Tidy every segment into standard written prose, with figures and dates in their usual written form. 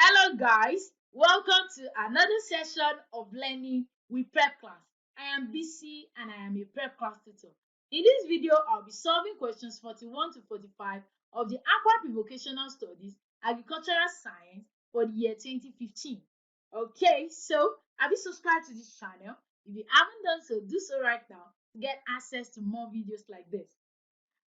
Hello guys, welcome to another session of learning with prep class. I am BC and I am a prep class tutor. In this video, I'll be solving questions 41 to 45 of the AKWA Vocational Studies Agricultural Science for the year 2015. Okay, so have you subscribed to this channel? If you haven't done so, do so right now to get access to more videos like this.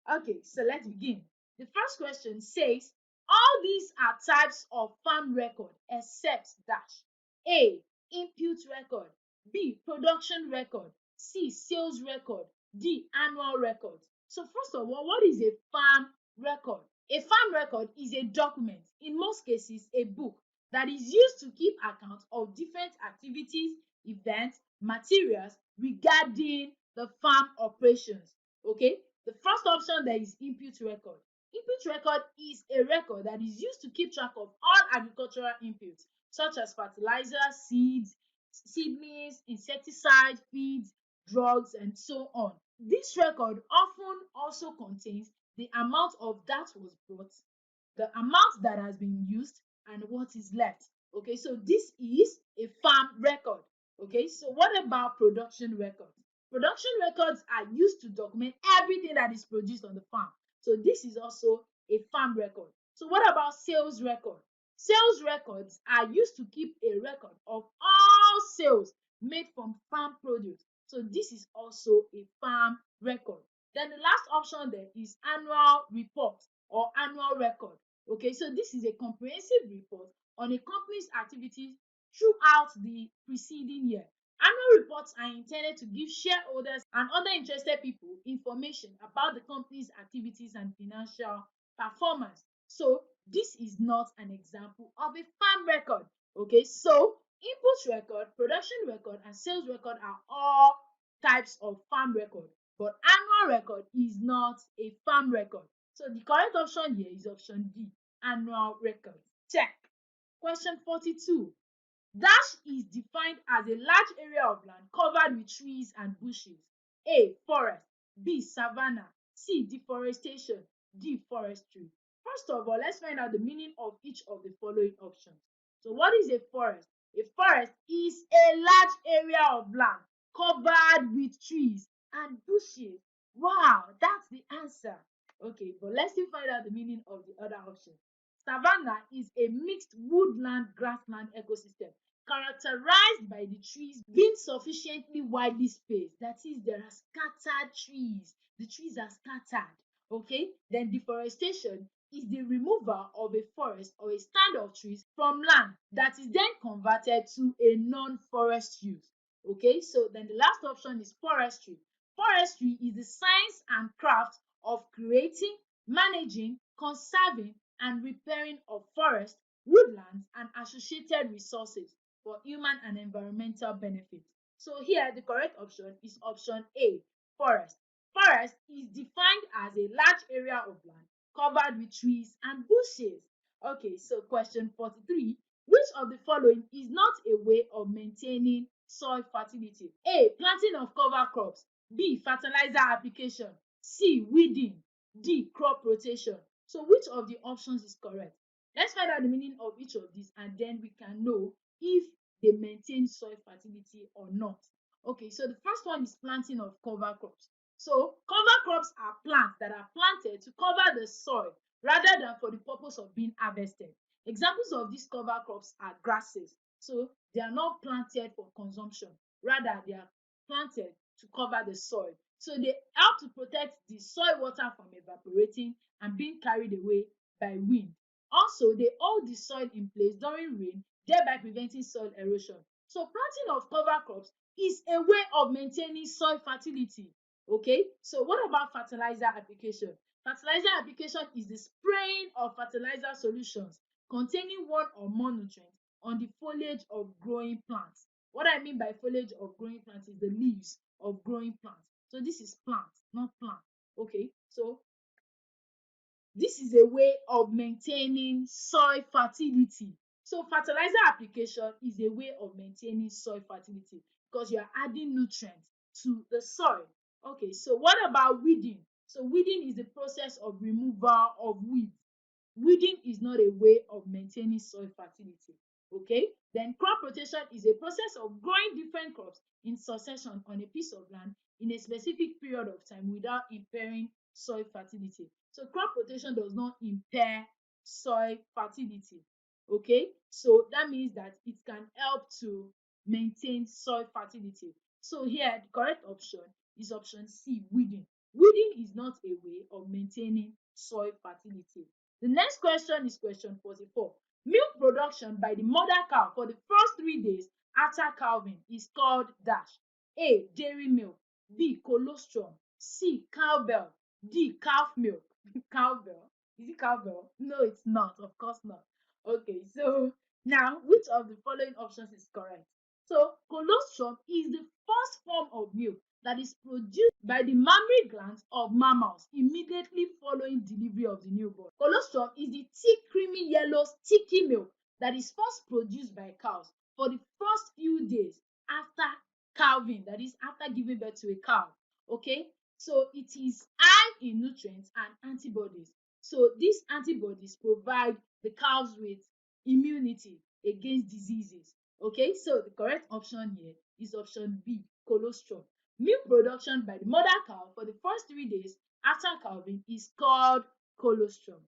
Okay, so let's begin. The first question says, all these are types of farm record except dash. A. Input record. B. Production record. C. Sales record. D. Annual record. So first of all, what is a farm record? A farm record is a document, in most cases a book, that is used to keep account of different activities, events, materials regarding the farm operations. Okay, the first option there is input record. Input record is a record that is used to keep track of all agricultural inputs such as fertilizer, seeds, seedlings, insecticide, feeds, drugs, and so on. This record often also contains the amount of that was bought, the amount that has been used, and what is left. Okay, so this is a farm record. Okay, so what about production records? Production records are used to document everything that is produced on the farm. So this is also a farm record. So what about sales record? Sales records are used to keep a record of all sales made from farm produce. So this is also a farm record. Then the last option there is annual report or annual record. Okay, so this is a comprehensive report on a company's activities throughout the preceding year. Annual reports are intended to give shareholders and other interested people information about the company's activities and financial performance. So this is not an example of a farm record. Okay, so input record, production record, and sales record are all types of farm record, but annual record is not a farm record. So the correct option here is option D, annual record. Check. Question 42. Dash is defined as a large area of land covered with trees and bushes. A. Forest. B. Savanna. C. Deforestation. D. Forestry. First of all, let's find out the meaning of each of the following options. So what is a forest? A forest is a large area of land covered with trees and bushes. Wow, that's the answer. Okay, but let's still find out the meaning of the other option. Savanna is a mixed woodland grassland ecosystem characterized by the trees being sufficiently widely spaced. That is, there are scattered trees. The trees are scattered. Okay, then deforestation is the removal of a forest or a stand of trees from land that is then converted to a non-forest use. Okay, so then the last option is forestry. Forestry is the science and craft of creating, managing, conserving, and repairing of forests, woodlands, and associated resources for human and environmental benefit. So here the correct option is option A, forest. Forest is defined as a large area of land covered with trees and bushes. Okay, so question 43. Which of the following is not a way of maintaining soil fertility? A. Planting of cover crops. B. Fertilizer application. C. Weeding. D. Crop rotation. So which of the options is correct? Let's find out the meaning of each of these and then we can know if they maintain soil fertility or not. Okay, so the first one is planting of cover crops. So cover crops are plants that are planted to cover the soil rather than for the purpose of being harvested. Examples of these cover crops are grasses. So they are not planted for consumption, rather they are planted to cover the soil. So they help to protect the soil water from evaporating and being carried away by wind. Also, they hold the soil in place during rain, thereby preventing soil erosion. So planting of cover crops is a way of maintaining soil fertility. Okay, so what about fertilizer application? Fertilizer application is the spraying of fertilizer solutions containing one or more nutrients on the foliage of growing plants. What I mean by foliage of growing plants is the leaves of growing plants. So this is plant, not plant. Okay, so this is a way of maintaining soil fertility. So fertilizer application is a way of maintaining soil fertility because you are adding nutrients to the soil. Okay, so what about weeding? So weeding is the process of removal of weeds. weeding is not a way of maintaining soil fertility. Okay, then crop rotation is a process of growing different crops in succession on a piece of land in a specific period of time without impairing soil fertility. So crop rotation does not impair soil fertility. Okay, so that means that it can help to maintain soil fertility. So here the correct option is option C, weeding. Weeding is not a way of maintaining soil fertility. The next question is question 44. Milk production by the mother cow for the first 3 days after calving is called dash. A. Dairy milk. B. Colostrum. C. Cowbell. D. Calf milk. Cowbell. Is it cowbell? No, it's not. Of course not. Okay, so now which of the following options is correct? So colostrum is the first form of milk that is produced by the mammary glands of mammals immediately following delivery of the newborn. Colostrum is the thick, creamy yellow, sticky milk that is first produced by cows for the first few days after calving, that is, after giving birth to a cow. Okay, so it is high in nutrients and antibodies. So these antibodies provide the cows with immunity against diseases. Okay, so the correct option here is option B, colostrum. Milk production by the mother cow for the first 3 days after calving is called colostrum.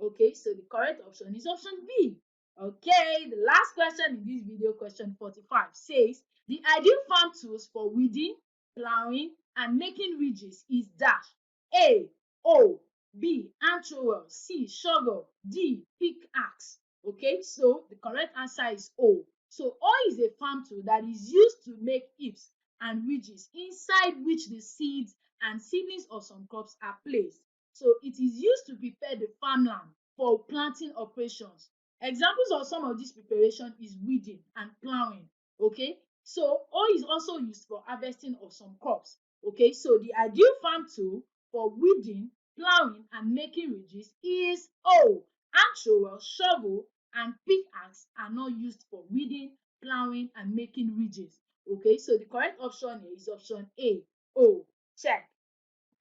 Okay, so the correct option is option B. Okay, the last question in this video, question 45, says the ideal farm tools for weeding, plowing, and making ridges is dash. A. O. B. Hand trowel. C. Shovel. D. Pickaxe. Okay, so the correct answer is O. So O is a farm tool that is used to make heaps and ridges inside which the seeds and seedlings of some crops are placed. So it is used to prepare the farmland for planting operations. Examples of some of this preparation is weeding and plowing. Okay, so O is also used for harvesting of some crops. Okay, so the ideal farm tool for weeding, plowing, and making ridges is O. Hand trowel, shovel, and pickaxe are not used for weeding, plowing, and making ridges. Okay, so the correct option here is option A, O. Check.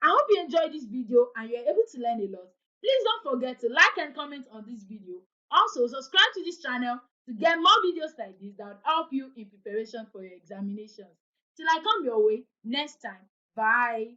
I hope you enjoyed this video and you're able to learn a lot. Please don't forget to like and comment on this video. Also, subscribe to this channel to get more videos like this that will help you in preparation for your examinations. Till I come your way next time. Bye.